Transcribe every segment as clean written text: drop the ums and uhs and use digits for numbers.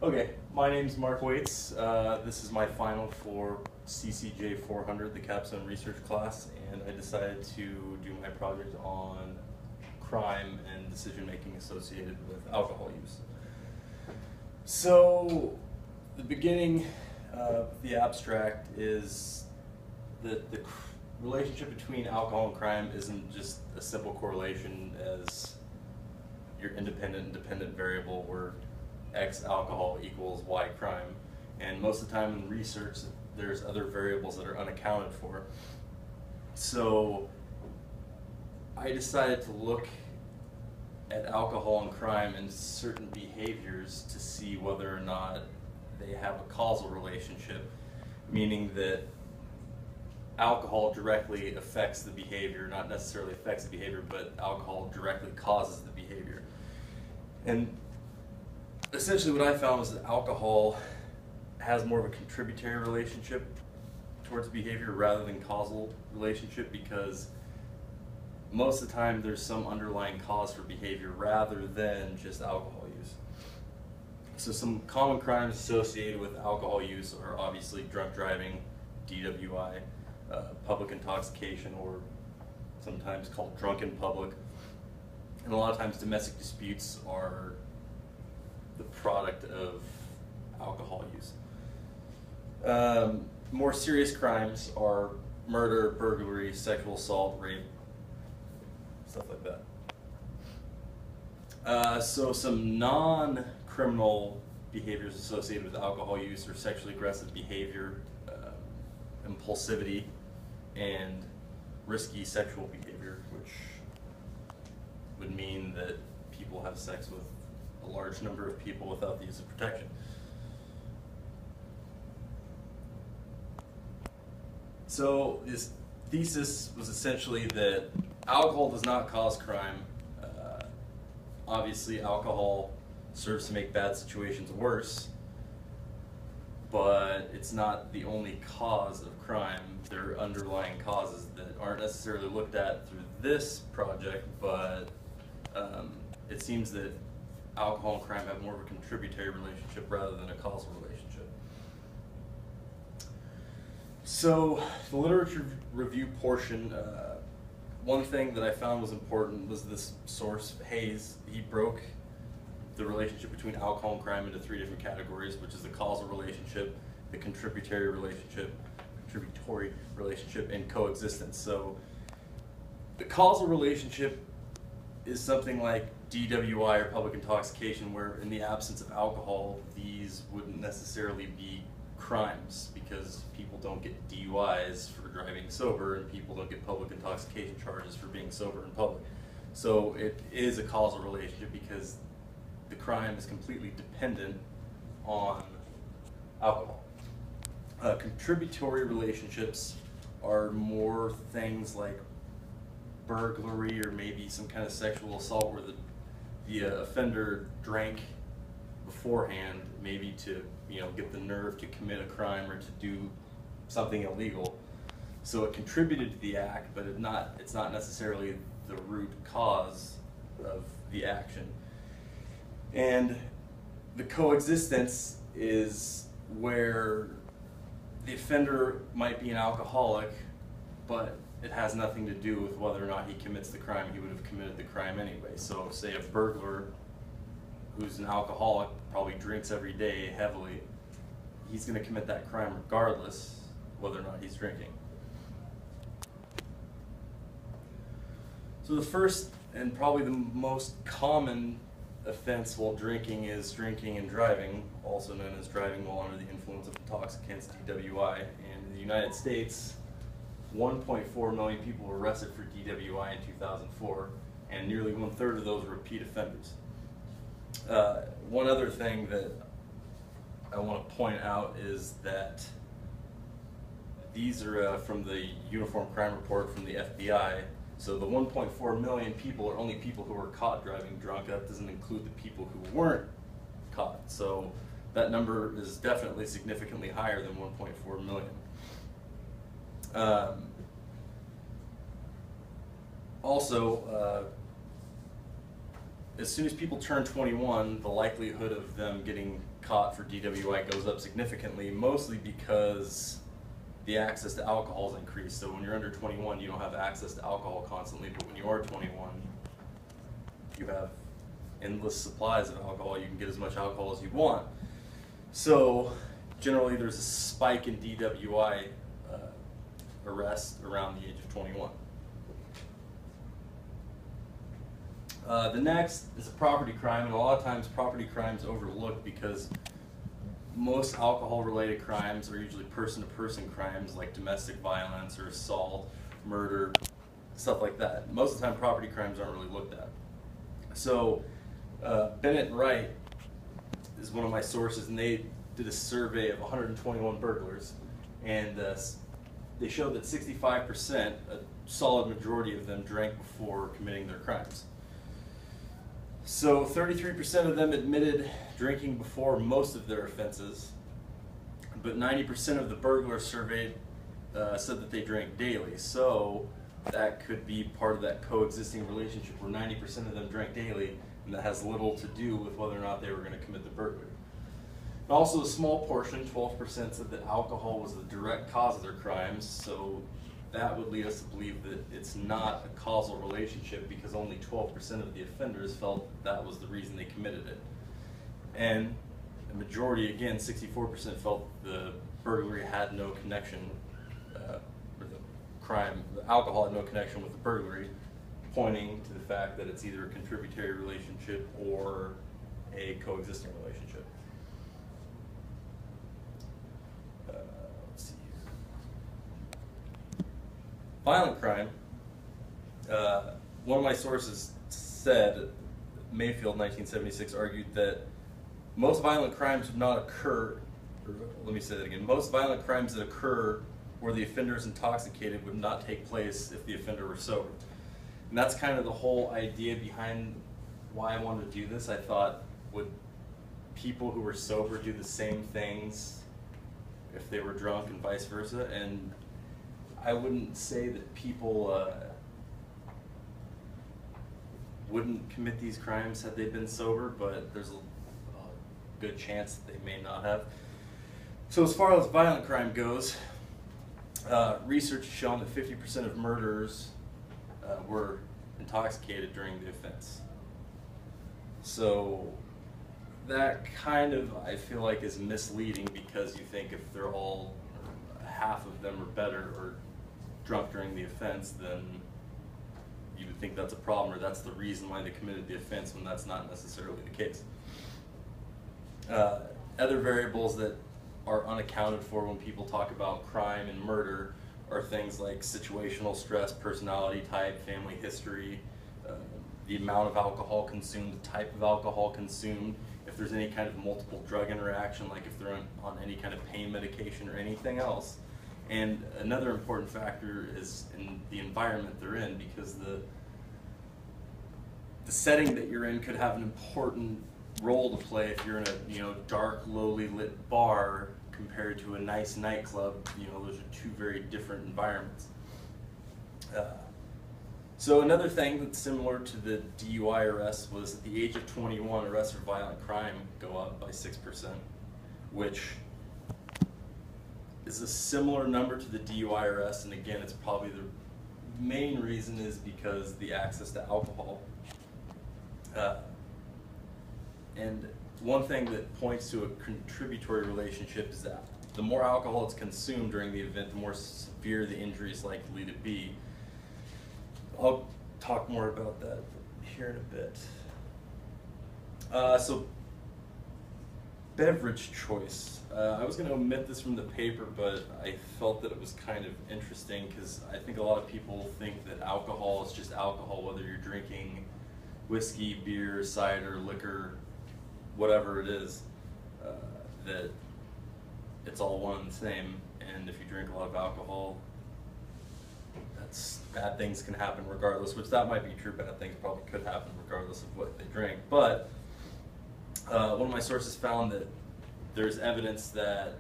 Okay, my name's Mark Waits. This is my final for CCJ 400, the capstone research class, and I decided to do my project on crime and decision making associated with alcohol use. So, the beginning of the abstract is that the relationship between alcohol and crime isn't just a simple correlation as your independent and dependent variable where X alcohol equals Y crime. And most of the time in research, there's other variables that are unaccounted for. So I decided to look at alcohol and crime and certain behaviors to see whether or not they have a causal relationship, meaning that alcohol directly affects the behavior, not necessarily affects the behavior, but alcohol directly causes the behavior. And essentially what I found was that alcohol has more of a contributory relationship towards behavior rather than causal relationship, because most of the time there's some underlying cause for behavior rather than just alcohol use. So some common crimes associated with alcohol use are obviously drunk driving, DWI, public intoxication, or sometimes called drunk in public. And a lot of times domestic disputes are the product of alcohol use. More serious crimes are murder, burglary, sexual assault, rape, stuff like that. So some non-criminal behaviors associated with alcohol use are sexually aggressive behavior, impulsivity, and risky sexual behavior, which would mean that people have sex with a large number of people without the use of protection. So this thesis was essentially that alcohol does not cause crime. Obviously alcohol serves to make bad situations worse, but it's not the only cause of crime. There are underlying causes that aren't necessarily looked at through this project, but it seems that alcohol and crime have more of a contributory relationship rather than a causal relationship. So the literature review portion, one thing that I found was important was this source, Hayes. He broke the relationship between alcohol and crime into three different categories, which is the causal relationship, the contributory relationship, and coexistence. So the causal relationship is something like DWI or public intoxication, where in the absence of alcohol, these wouldn't necessarily be crimes because people don't get DUIs for driving sober and people don't get public intoxication charges for being sober in public. So it is a causal relationship because the crime is completely dependent on alcohol. Contributory relationships are more things like burglary or maybe some kind of sexual assault where the offender drank beforehand, maybe to get the nerve to commit a crime or to do something illegal. So it contributed to the act, but it's not necessarily the root cause of the action. And the coexistence is where the offender might be an alcoholic, but it has nothing to do with whether or not he commits the crime. He would have committed the crime anyway. So say a burglar who's an alcoholic, probably drinks every day heavily, he's going to commit that crime regardless whether or not he's drinking. So the first and probably the most common offense while drinking is drinking and driving, also known as driving while under the influence of intoxicants, DWI. And in the United States, 1.4 million people were arrested for DWI in 2004, and nearly 1/3 of those were repeat offenders. One other thing that I want to point out is that these are from the Uniform Crime Report from the FBI. So the 1.4 million people are only people who were caught driving drunk. That doesn't include the people who weren't caught. So that number is definitely significantly higher than 1.4 million. Also, as soon as people turn 21, the likelihood of them getting caught for DWI goes up significantly, mostly because the access to alcohol is increased. So when you're under 21, you don't have access to alcohol constantly, but when you are 21, you have endless supplies of alcohol. You can get as much alcohol as you want. So generally there's a spike in DWI arrests around the age of 21. The next is a property crime, and a lot of times property crimes overlooked because most alcohol-related crimes are usually person-to-person crimes like domestic violence or assault, murder, stuff like that. Most of the time property crimes aren't really looked at. So Bennett and Wright is one of my sources, and they did a survey of 121 burglars, and they showed that 65%, a solid majority of them, drank before committing their crimes. So 33% of them admitted drinking before most of their offenses, but 90% of the burglars surveyed said that they drank daily. So that could be part of that coexisting relationship where 90% of them drank daily, and that has little to do with whether or not they were going to commit the burglary. Also, a small portion, 12%, said that alcohol was the direct cause of their crimes, so that would lead us to believe that it's not a causal relationship because only 12% of the offenders felt that was the reason they committed it. And the majority, again, 64%, felt the burglary had no connection, or the alcohol had no connection with the burglary, pointing to the fact that it's either a contributory relationship or a coexisting relationship. Let's see here. Violent crime. One of my sources said, Mayfield, 1976, argued that most violent crimes would not occur, or let me say that again, most violent crimes that occur where the offender is intoxicated would not take place if the offender were sober. And that's kind of the whole idea behind why I wanted to do this. I thought, would people who were sober do the same things if they were drunk and vice versa? And I wouldn't say that people wouldn't commit these crimes had they been sober, but there's a good chance that they may not have. So as far as violent crime goes, research has shown that 50% of murderers were intoxicated during the offense. So that kind of, I feel like, is misleading because you think if they're all, half of them or better, or drunk during the offense, then you would think that's a problem, or that's the reason why they committed the offense, when that's not necessarily the case. Other variables that are unaccounted for when people talk about crime and murder are things like situational stress, personality type, family history, the amount of alcohol consumed, the type of alcohol consumed, if there's any kind of multiple drug interaction, like if they're on any kind of pain medication or anything else. And another important factor is in the environment they're in, because the setting that you're in could have an important role to play if you're in a dark, lowly lit bar compared to a nice nightclub. Those are two very different environments. So another thing that's similar to the DUI arrests was at the age of 21, arrests for violent crime go up by 6%, which is a similar number to the DUI arrests, and again, it's probably the main reason is because the access to alcohol. And one thing that points to a contributory relationship is that the more alcohol that's consumed during the event, the more severe the injury is likely to be. I'll talk more about that here in a bit. So beverage choice. I was going to omit this from the paper, but I felt that it was kind of interesting because I think a lot of people think that alcohol is just alcohol, whether you're drinking whiskey, beer, cider, liquor, whatever it is, that it's all one and the same. And if you drink a lot of alcohol, bad things can happen regardless, which that might be true. Bad things probably could happen regardless of what they drink. But one of my sources found that there's evidence that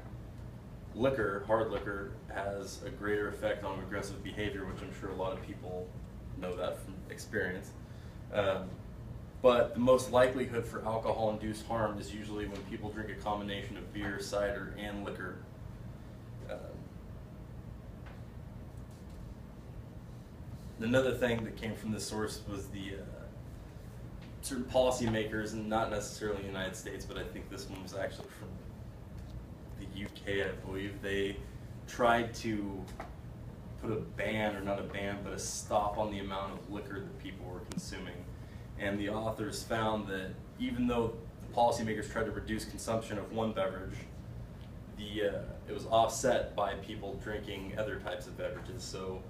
liquor, hard liquor, has a greater effect on aggressive behavior, which I'm sure a lot of people know that from experience. But the most likelihood for alcohol-induced harm is usually when people drink a combination of beer, cider, and liquor. Another thing that came from this source was the certain policymakers, and not necessarily in the United States, but I think this one was actually from the UK, I believe. They tried to put a ban, or not a ban, but a stop on the amount of liquor that people were consuming. And the authors found that even though the policymakers tried to reduce consumption of one beverage, it was offset by people drinking other types of beverages. So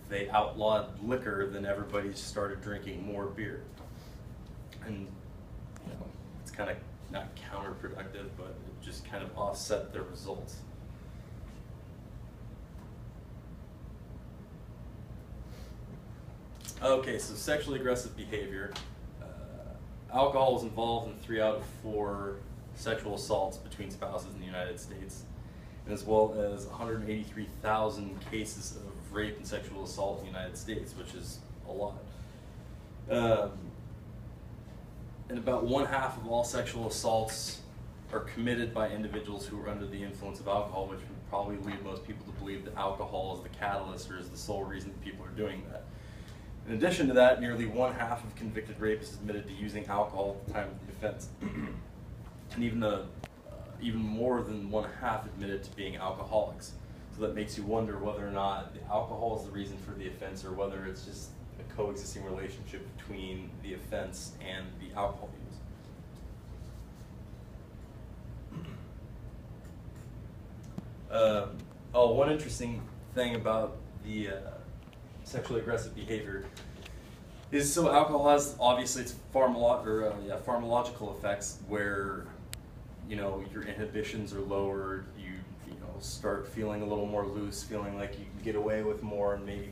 if they outlawed liquor, then everybody started drinking more beer. And it's kind of not counterproductive, but it just kind of offset their results. Okay, so sexually aggressive behavior. Alcohol is involved in 3 out of 4 sexual assaults between spouses in the United States, as well as 183,000 cases of rape and sexual assault in the United States, which is a lot. And about 1/2 of all sexual assaults are committed by individuals who are under the influence of alcohol, which would probably lead most people to believe that alcohol is the catalyst or is the sole reason that people are doing that. In addition to that, nearly 1/2 of convicted rapists admitted to using alcohol at the time of the offense. And even more than 1/2 admitted to being alcoholics. So that makes you wonder whether or not the alcohol is the reason for the offense, or whether it's just a coexisting relationship between the offense and the alcohol use. One interesting thing about the sexually aggressive behavior is, so alcohol has, obviously, it's pharmacological effects where your inhibitions are lowered, you start feeling a little more loose, feeling like you can get away with more, and maybe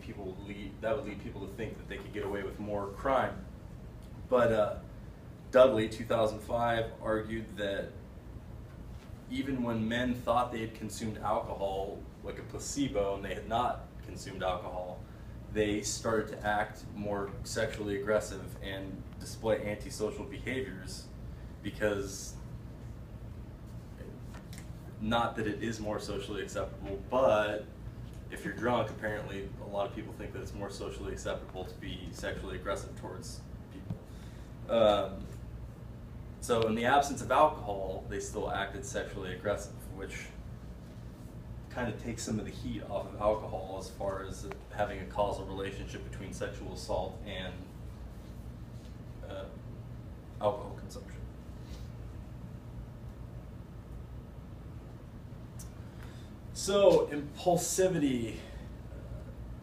that would lead people to think that they could get away with more crime. But Dudley, 2005, argued that even when men thought they had consumed alcohol like a placebo and they had not consumed alcohol, they started to act more sexually aggressive and display antisocial behaviors, because not that it is more socially acceptable, but if you're drunk, apparently a lot of people think that it's more socially acceptable to be sexually aggressive towards people. So in the absence of alcohol, they still acted sexually aggressive, which kind of takes some of the heat off of alcohol as far as having a causal relationship between sexual assault and alcohol consumption. So impulsivity.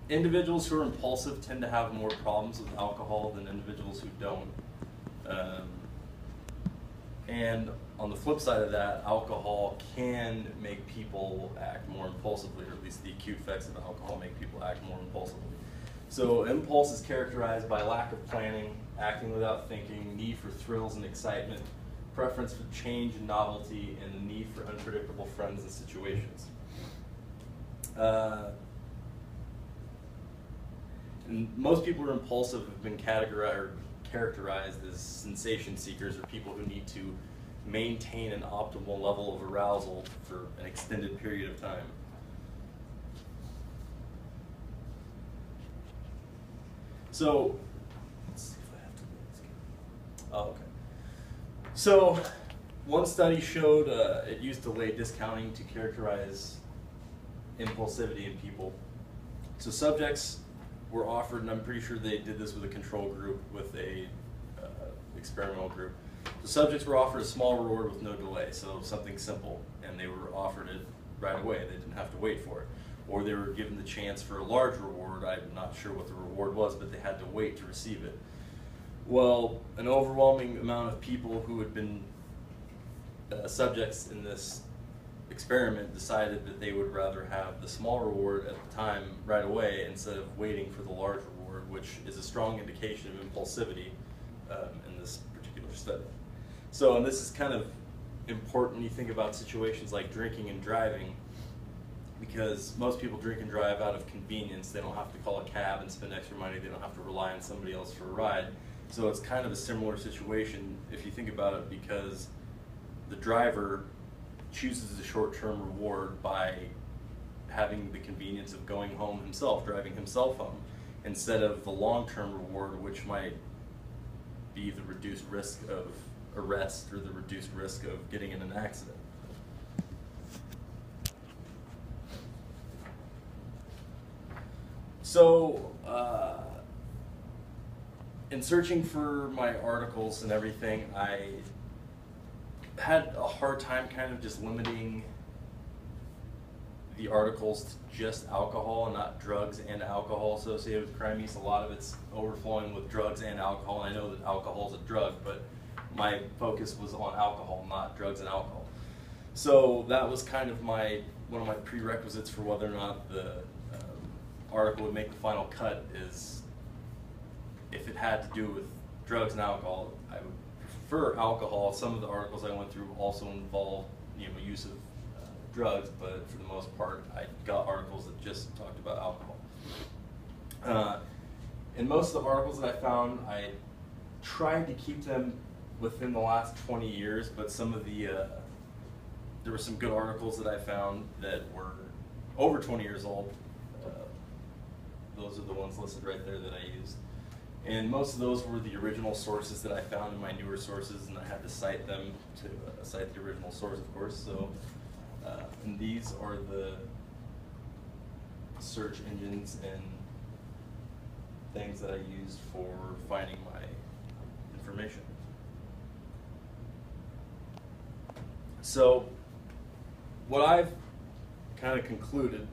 Individuals who are impulsive tend to have more problems with alcohol than individuals who don't. And on the flip side of that, alcohol can make people act more impulsively, or at least the acute effects of alcohol make people act more impulsively. So impulse is characterized by lack of planning, acting without thinking, need for thrills and excitement, preference for change and novelty, and the need for unpredictable friends and situations. And most people who are impulsive have been characterized as sensation seekers, or people who need to maintain an optimal level of arousal for an extended period of time. So, let's see if I have to do this. Oh, okay. So, one study showed it used delayed discounting to characterize impulsivity in people. So subjects were offered, and I'm pretty sure they did this with a control group, with a experimental group. The subjects were offered a small reward with no delay, so something simple, and they were offered it right away. They didn't have to wait for it. Or they were given the chance for a large reward. I'm not sure what the reward was, but they had to wait to receive it. Well, an overwhelming amount of people who had been subjects in this experiment decided that they would rather have the small reward at the time right away instead of waiting for the large reward, which is a strong indication of impulsivity in this particular study. So, and this is kind of important when you think about situations like drinking and driving, because most people drink and drive out of convenience. They don't have to call a cab and spend extra money. They don't have to rely on somebody else for a ride. So it's kind of a similar situation if you think about it, because the driver chooses the short-term reward by having the convenience of going home himself, driving himself home, instead of the long-term reward, which might be the reduced risk of arrest or the reduced risk of getting in an accident. So, in searching for my articles and everything, I had a hard time kind of just limiting the articles to just alcohol and not drugs and alcohol associated with crime use. A lot of it's overflowing with drugs and alcohol. I know that alcohol is a drug, but my focus was on alcohol, not drugs and alcohol. So that was kind of one of my prerequisites for whether or not the article would make the final cut, is if it had to do with drugs and alcohol. I would prefer alcohol. Some of the articles I went through also involved use of drugs, but for the most part I got articles that just talked about alcohol. In most of the articles that I found, I tried to keep them within the last 20 years, but some of the there were some good articles that I found that were over 20 years old. Those are the ones listed right there that I used. And most of those were the original sources that I found in my newer sources, and I had to cite them to cite the original source, of course. So, and these are the search engines and things that I used for finding my information. So, what I've kind of concluded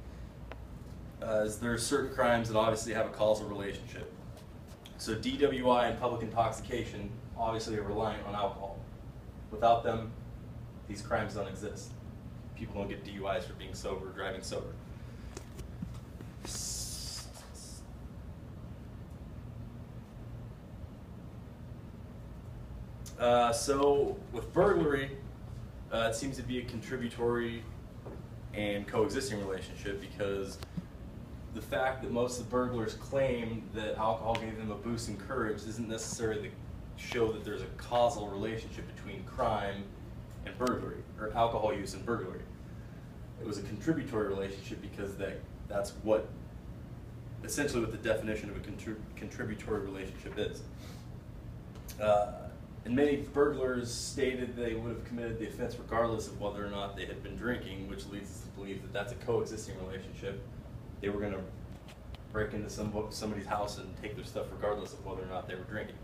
is there are certain crimes that obviously have a causal relationship. So DWI and public intoxication obviously are reliant on alcohol. Without them, these crimes don't exist. People don't get DUIs for being sober, driving sober. So with burglary, it seems to be a contributory and coexisting relationship, because the fact that most of the burglars claim that alcohol gave them a boost in courage isn't necessarily to show that there's a causal relationship between crime and burglary, or alcohol use and burglary. It was a contributory relationship, because that's essentially what the definition of a contributory relationship is. And many burglars stated they would have committed the offense regardless of whether or not they had been drinking, which leads us to believe that that's a coexisting relationship. They were going to break into somebody's house and take their stuff regardless of whether or not they were drinking,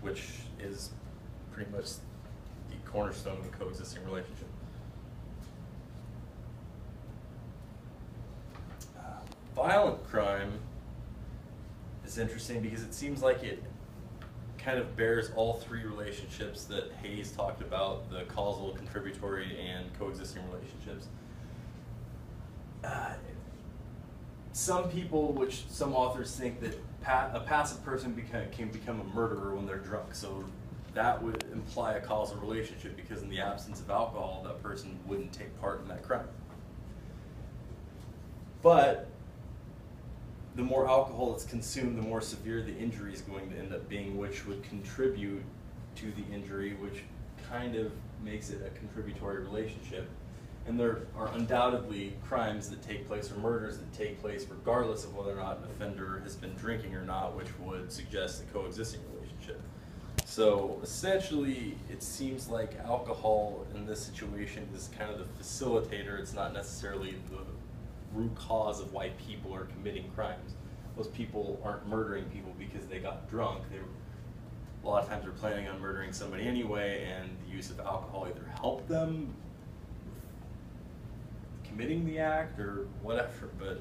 which is pretty much the cornerstone of a coexisting relationship. Violent crime is interesting because it seems like it kind of bears all three relationships that Hayes talked about: the causal, contributory, and coexisting relationships. Some people, some authors think that a passive person can become a murderer when they're drunk. So that would imply a causal relationship, because in the absence of alcohol, that person wouldn't take part in that crime. But the more alcohol that's consumed, the more severe the injury is going to end up being, which would contribute to the injury, which kind of makes it a contributory relationship. And there are undoubtedly crimes that take place, or murders that take place, regardless of whether or not an offender has been drinking or not, which would suggest a coexisting relationship. So essentially, it seems like alcohol in this situation is kind of the facilitator. It's not necessarily the root cause of why people are committing crimes. Most people aren't murdering people because they got drunk. A lot of times they're planning on murdering somebody anyway, and the use of alcohol either helped them committing the act or whatever, but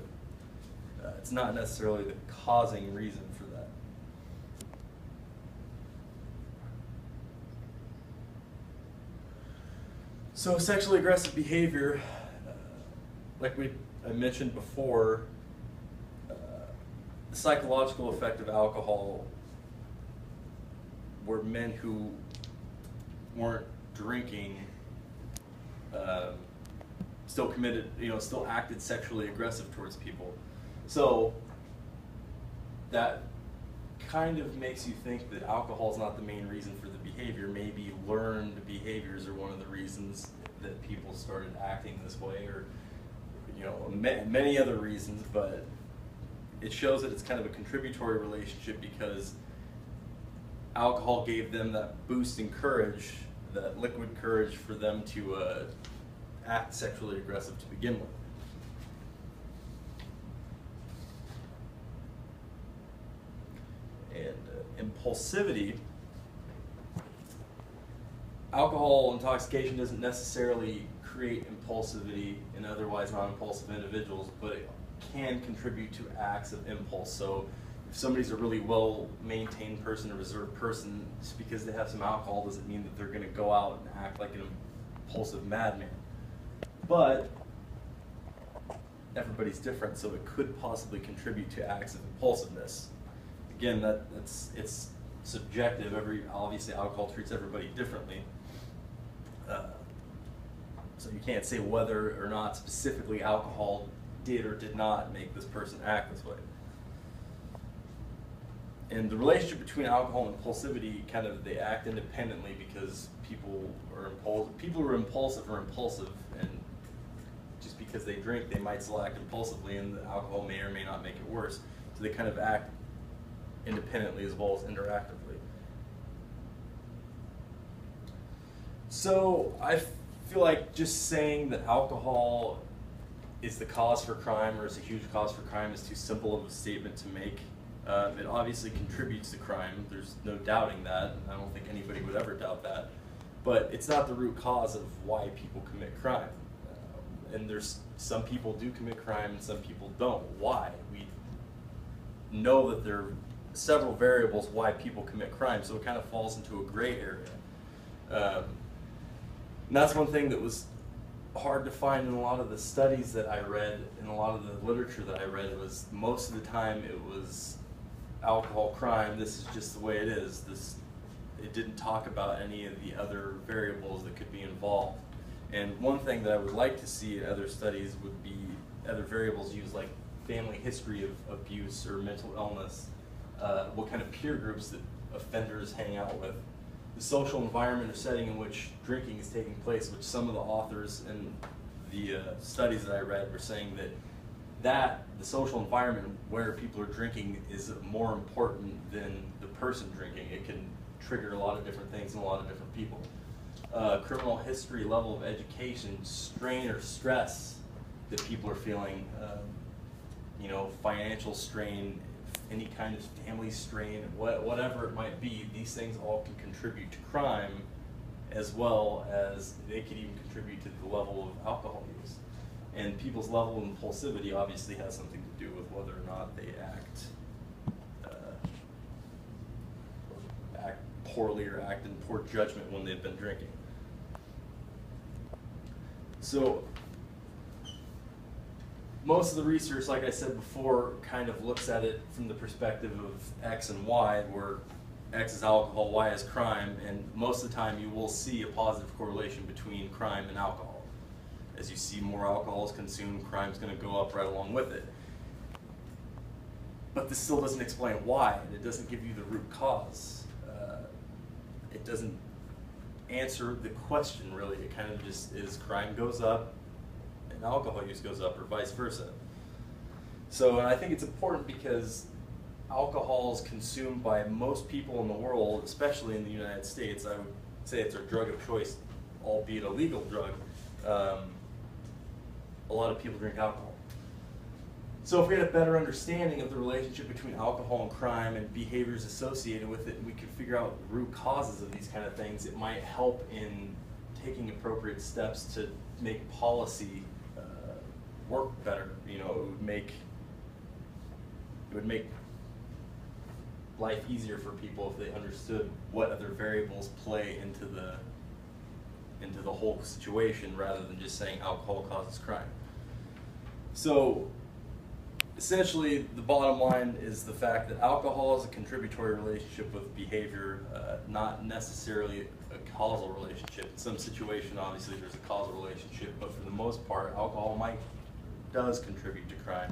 it's not necessarily the causing reason for that. So sexually aggressive behavior, like I mentioned before, the psychological effect of alcohol, were men who weren't drinking still acted sexually aggressive towards people. So that kind of makes you think that alcohol is not the main reason for the behavior. Maybe learned behaviors are one of the reasons that people started acting this way, or many other reasons. But it shows that it's kind of a contributory relationship because alcohol gave them that boost in courage, that liquid courage for them to act sexually aggressive to begin with. And impulsivity, alcohol intoxication doesn't necessarily create impulsivity in otherwise non-impulsive individuals, but it can contribute to acts of impulse. So if somebody's a really well-maintained person, a reserved person, just because they have some alcohol doesn't mean that they're going to go out and act like an impulsive madman. But everybody's different, so it could possibly contribute to acts of impulsiveness. Again, it's subjective. Obviously, alcohol treats everybody differently, so you can't say whether or not specifically alcohol did or did not make this person act this way. And the relationship between alcohol and impulsivity, they act independently because people are impulsive, and just because they drink, they might still act impulsively, and the alcohol may or may not make it worse. So they kind of act independently as well as interactively. So I feel like just saying that alcohol is the cause for crime or is a huge cause for crime is too simple of a statement to make. It obviously contributes to crime. There's no doubting that, and I don't think anybody would ever doubt that. But it's not the root cause of why people commit crime. And there's some people do commit crime and some people don't. Why? We know that there are several variables why people commit crime, so it kind of falls into a gray area. And that's one thing that was hard to find in a lot of the studies that I read, and a lot of the literature that I read, was most of the time it was alcohol crime, this is just the way it is. It didn't talk about any of the other variables that could be involved. And one thing that I would like to see in other studies would be other variables used, like family history of abuse or mental illness, what kind of peer groups that offenders hang out with, the social environment or setting in which drinking is taking place, which some of the authors in the studies that I read were saying that the social environment where people are drinking is more important than the person drinking. It can trigger a lot of different things in a lot of different people. Criminal history, level of education, strain or stress that people are feeling, financial strain, any kind of family strain, whatever it might be, these things all can contribute to crime, as well as they could even contribute to the level of alcohol use. And people's level of impulsivity obviously has something to do with whether or not they act poorly or act in poor judgment when they've been drinking. So most of the research, like I said before, kind of looks at it from the perspective of X and Y, where X is alcohol, Y is crime, and most of the time you will see a positive correlation between crime and alcohol. As you see more alcohol is consumed, crime's going to go up right along with it. But this still doesn't explain why, and it doesn't give you the root cause. It doesn't answer the question, really. It kind of just is crime goes up and alcohol use goes up, or vice versa. So I think it's important because alcohol is consumed by most people in the world, especially in the United States. I would say it's our drug of choice, albeit a legal drug. A lot of people drink alcohol. So if we had a better understanding of the relationship between alcohol and crime and behaviors associated with it, and we could figure out the root causes of these kind of things, it might help in taking appropriate steps to make policy work better. It would make life easier for people if they understood what other variables play into the whole situation, rather than just saying alcohol causes crime. So essentially, the bottom line is the fact that alcohol is a contributory relationship with behavior, not necessarily a causal relationship. In some situation, obviously, there's a causal relationship, but for the most part, alcohol does contribute to crime,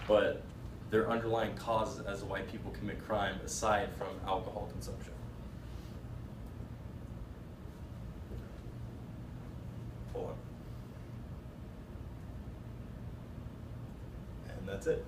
but their underlying causes as to why people commit crime aside from alcohol consumption. Hold on. And that's it.